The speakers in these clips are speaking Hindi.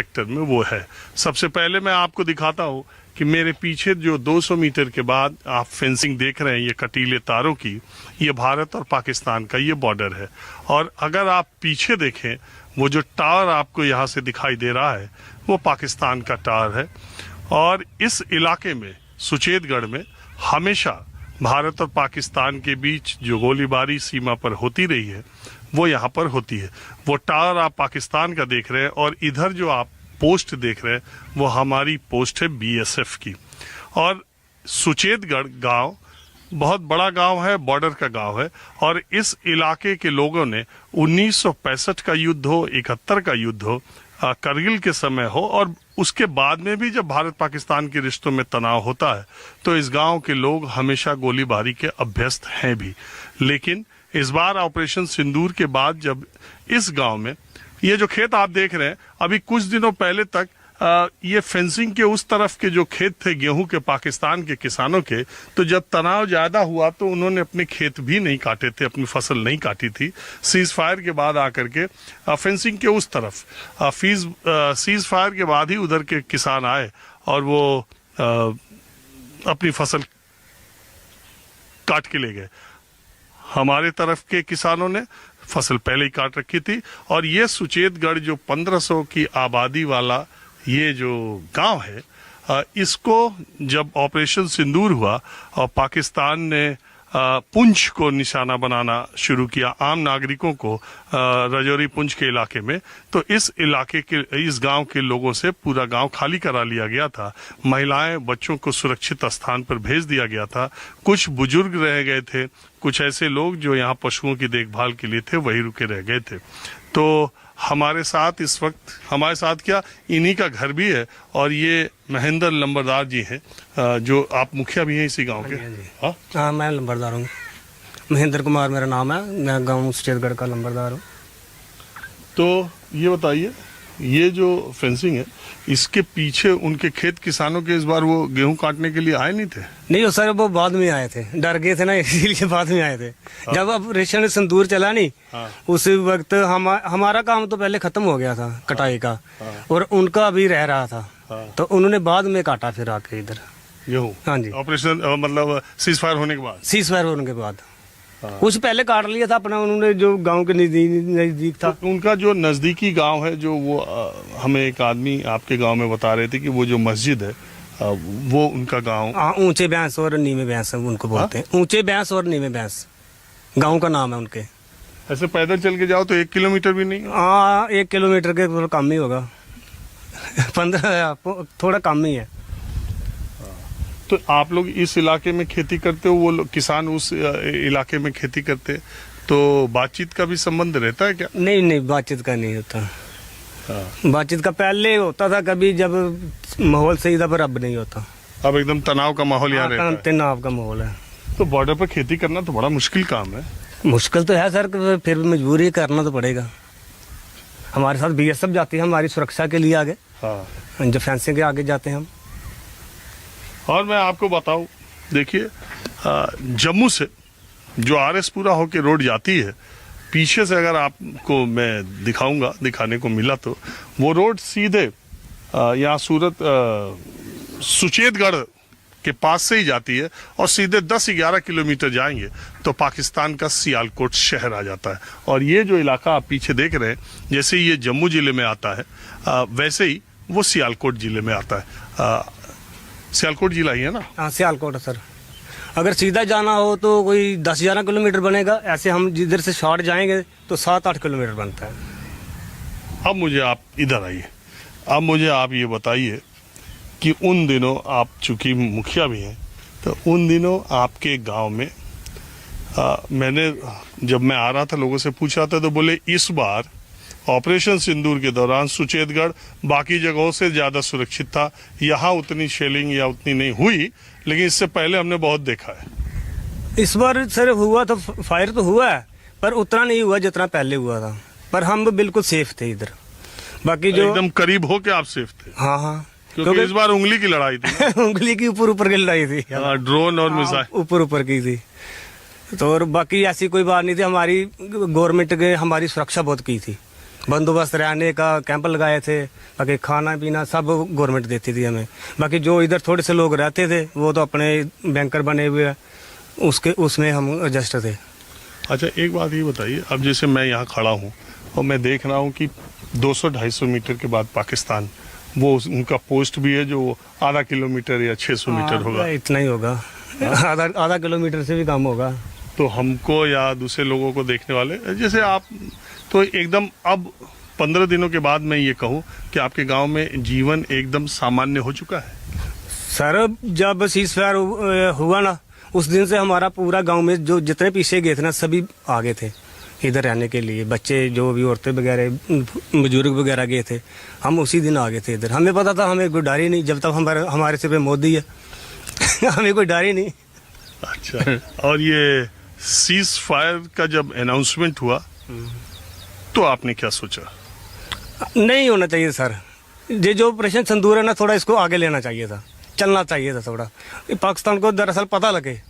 सेक्टर में वो है। सबसे पहले मैं आपको दिखाता हूँ कि मेरे पीछे जो 200 मीटर के बाद आप फेंसिंग देख रहे हैं, ये कटीले तारों की, ये भारत और पाकिस्तान का ये बॉर्डर है। और अगर आप पीछे देखें, वो जो टावर आपको यहाँ से दिखाई दे रहा है वो पाकिस्तान का टावर है। और इस इलाके में, सुचेतगढ़ में, हमेशा भारत और पाकिस्तान के बीच जो गोलीबारी सीमा पर होती रही है वो यहाँ पर होती है। वो टावर आप पाकिस्तान का देख रहे हैं और इधर जो आप पोस्ट देख रहे हैं वो हमारी पोस्ट है बीएसएफ की। और सुचेतगढ़ गांव बहुत बड़ा गांव है, बॉर्डर का गांव है। और इस इलाके के लोगों ने 1965 का युद्ध हो, 71 का युद्ध हो, करगिल के समय हो, और उसके बाद में भी जब भारत पाकिस्तान के रिश्तों में तनाव होता है तो इस गांव के लोग हमेशा गोलीबारी के अभ्यस्त हैं भी। लेकिन इस बार ऑपरेशन सिंदूर के बाद जब इस गांव में ये जो खेत आप देख रहे हैं, अभी कुछ दिनों पहले तक ये फेंसिंग के उस तरफ के जो खेत थे गेहूं के, पाकिस्तान के किसानों के, तो जब तनाव ज्यादा हुआ तो उन्होंने अपने खेत भी नहीं काटे थे, अपनी फसल नहीं काटी थी। सीज फायर के बाद आकर के फेंसिंग के उस तरफ सीज फायर के बाद ही उधर के किसान आए और वो अपनी फसल काट के ले गए। हमारे तरफ के किसानों ने फसल पहले ही काट रखी थी। और ये सुचेतगढ़ जो 1500 की आबादी वाला ये जो गांव है, इसको जब ऑपरेशन सिंदूर हुआ और पाकिस्तान ने पुंछ को निशाना बनाना शुरू किया, आम नागरिकों को राजौरी पुंछ के इलाके में, तो इस इलाके के, इस गांव के लोगों से पूरा गांव खाली करा लिया गया था। महिलाएं, बच्चों को सुरक्षित स्थान पर भेज दिया गया था। कुछ बुजुर्ग रह गए थे, कुछ ऐसे लोग जो यहाँ पशुओं की देखभाल के लिए थे वही रुके रह गए थे। तो हमारे साथ इस वक्त, हमारे साथ क्या, इन्हीं का घर भी है। और ये महेंद्र लंबरदार जी हैं, जो आप मुखिया भी हैं इसी गांव के। हाँ, मैं लंबरदार हूँ। महेंद्र कुमार मेरा नाम है, मैं गांव सुचेतगढ़ का लंबरदार हूँ। तो ये बताइए, ये जो फेंसिंग है इसके पीछे उनके खेत किसानों के इस बार वो गेहूं काटने के लिए आए नहीं थे? नहीं, वो सर वो बाद में आए थे, डर गए थे ना, इसीलिए बाद में आए थे। जब ऑपरेशन सिंदूर चला नहीं, उसी वक्त हमारा काम तो पहले खत्म हो गया था कटाई का, और उनका अभी रह रहा था, तो उन्होंने बाद में काटा फिर आके इधर गेहूं। हाँ जी, ऑपरेशन मतलब सीज फायर होने के बाद। सीज फायर होने के बाद कुछ पहले काट लिया था अपना उन्होंने, जो गांव के नजदीक था। तो उनका जो नजदीकी गांव है, जो वो हमें एक आदमी आपके गांव में बता रहे थे कि वो जो मस्जिद है वो उनका गांव। हाँ, ऊंचे भैंस और नीमे भैंस उनको बोलते हैं। ऊंचे भैंस और नीमे भैंस गांव का नाम है उनके। ऐसे पैदल चल के जाओ तो 1 किलोमीटर भी नहीं? हाँ, 1 किलोमीटर के थोड़ा कम ही होगा 15 थोड़ा कम ही है। तो आप लोग इस इलाके में खेती करते हो, वो किसान उस इलाके में खेती करते, तो बातचीत का भी संबंध रहता है क्या? नहीं नहीं, बातचीत का नहीं होता। बातचीत का पहले होता था कभी, जब माहौल सही था, पर अब नहीं होता। अब एकदम तनाव का माहौल यहाँ रहता है। तनाव का माहौल है। तो बॉर्डर पर खेती करना तो बड़ा मुश्किल काम है। मुश्किल तो है सर, फिर भी मजबूरी करना तो पड़ेगा। हमारे साथ बीएसएफ जाती है हमारी सुरक्षा के लिए आगे। जो फेंसिंग के आगे जाते हैं हम। और मैं आपको बताऊं, देखिए, जम्मू से जो आरएस पुरा होके रोड जाती है, पीछे से अगर आपको मैं दिखाऊंगा, दिखाने को मिला तो वो रोड सीधे यहाँ सूरत सुचेतगढ़ के पास से ही जाती है और सीधे 10-11 किलोमीटर जाएंगे तो पाकिस्तान का सियालकोट शहर आ जाता है। और ये जो इलाका आप पीछे देख रहे हैं, जैसे ये जम्मू जिले में आता है वैसे ही वो सियालकोट जिले में आता है। सियालकोट जिला ही है ना? हाँ, सियालकोट है सर। अगर सीधा जाना हो तो कोई 10-11 किलोमीटर बनेगा, ऐसे हम जिधर से शॉर्ट जाएंगे तो 7-8 किलोमीटर बनता है। अब मुझे आप इधर आइए, अब मुझे आप ये बताइए कि उन दिनों आप चूंकि मुखिया भी हैं, तो उन दिनों आपके गांव में मैंने जब मैं आ रहा था लोगों से पूछा था तो बोले इस बार ऑपरेशन सिंदूर के दौरान सुचेतगढ़ बाकी जगहों से ज्यादा सुरक्षित था। यहाँ उतनी शेलिंग या उतनी नहीं हुई, लेकिन इससे पहले हमने बहुत देखा है। इस बार सर हुआ तो फायर तो हुआ है, पर उतना नहीं हुआ जितना पहले हुआ था। पर हम बिल्कुल सेफ थे इधर। बाकी जो एकदम करीब हो के आप सेफ थे? हाँ हाँ, क्योंकि इस बार उंगली की लड़ाई थी। उंगली की ऊपर की लड़ाई थी। ड्रोन और मिसाइल ऊपर की थी। तो और बाकी ऐसी कोई बात नहीं थी। हमारी गवर्नमेंट के हमारी सुरक्षा बहुत की थी। बंदोबस्त रहने का कैंप लगाए थे, बाकी खाना पीना सब गवर्नमेंट देती थी हमें। बाकी जो इधर थोड़े से लोग रहते थे वो तो अपने बैंकर बने हुए हैं, उसमें हम एडजस्ट थे। अच्छा, एक बात ये बताइए, अब जैसे मैं यहाँ खड़ा हूँ और मैं देख रहा हूँ कि 200-250 मीटर के बाद पाकिस्तान, वो उनका पोस्ट भी है जो आधा किलोमीटर या 600 मीटर होगा। इतना ही होगा, आधा किलोमीटर से भी कम होगा। तो हमको या दूसरे लोगों को देखने वाले जैसे आप, तो एकदम अब 15 दिनों के बाद मैं ये कहूँ कि आपके गांव में जीवन एकदम सामान्य हो चुका है। सर जब सीज़फायर हुआ ना, उस दिन से हमारा पूरा गांव में जो जितने पीछे गए थे ना सभी आ गए थे इधर रहने के लिए। बच्चे जो भी औरतें वगैरह बुजुर्ग वगैरह गए थे, हम उसी दिन आ गए थे इधर। हमें पता था, हमें कोई डर ही नहीं, जब तक हमारे सिर पे मोदी है हमें कोई डर ही नहीं। अच्छा, और ये सीज फायर का जब अनाउंसमेंट हुआ तो आपने क्या सोचा? नहीं होना चाहिए सर, ये जो ऑपरेशन सिंदूर है ना, थोड़ा इसको आगे लेना चाहिए था, चलना चाहिए था थोड़ा। पाकिस्तान को दरअसल पता लगे,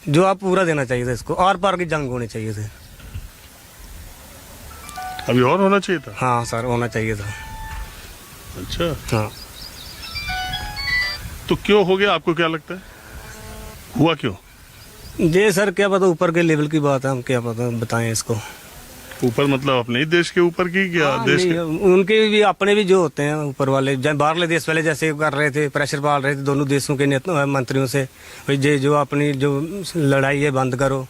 जो आप पूरा देना चाहिए था इसको, आर पार की जंग होनी चाहिए थी। अभी और होना चाहिए था? हाँ सर, होना चाहिए था। अच्छा, हाँ। तो क्यों हो गया, आपको क्या लगता है, हुआ क्यों? ये सर क्या पता, ऊपर के लेवल की बात है, हम क्या पता बताएं इसको। ऊपर मतलब अपने ही देश के ऊपर की, क्या देश के? उनके भी अपने भी जो होते हैं ऊपर वाले, बाहरले देश वाले जैसे कर रहे थे, प्रेशर डाल रहे थे दोनों देशों के मंत्रियों से, भाई ये जो अपनी जो लड़ाई है बंद करो।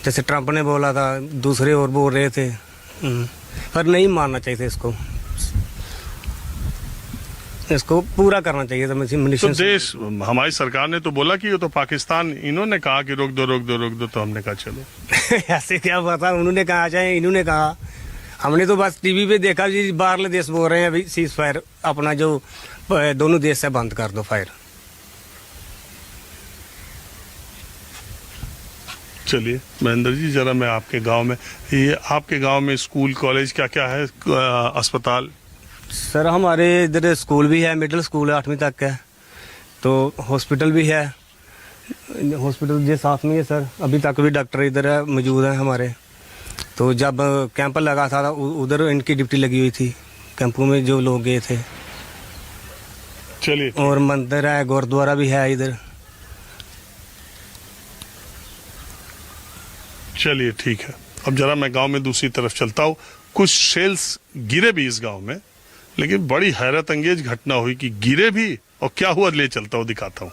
जैसे ट्रंप ने बोला था, दूसरे और बोल रहे थे, पर नहीं मानना चाहिए था इसको पूरा करना चाहिए था। तो देश, हमारी सरकार ने तो बोला कि ये तो पाकिस्तान, इन्होंने कहा कि रोक दो, तो हमने कहा चलो। ऐसे क्या पता, उन्होंने कहा चाहे इन्होंने कहा, हमने तो बस टीवी पे देखा जी बाहरले देश बोल रहे हैं अभी सीज फायर, अपना जो दोनों देश से बंद कर दो फायर। चलिए महेंद्र जी, जरा मैं आपके गांव में, ये आपके गांव में स्कूल कॉलेज क्या क्या है, अस्पताल? सर हमारे इधर स्कूल भी है, मिडिल स्कूल है 8वीं तक है, तो हॉस्पिटल भी है, हॉस्पिटल जो साथ में है सर, अभी तक भी डॉक्टर इधर है मौजूद हैं हमारे। तो जब कैंप लगा था उधर इनकी ड्यूटी लगी हुई थी, कैंपों में जो लोग गए थे। चलिए, और मंदिर है, गुरुद्वारा भी है इधर। चलिए ठीक है, अब जरा मैं गांव में दूसरी तरफ चलता हूँ। कुछ शेल्स गिरे भी इस गांव में, लेकिन बड़ी हैरत अंगेज घटना हुई कि गिरे भी, और क्या हुआ ले चलता हूँ, दिखाता हूँ।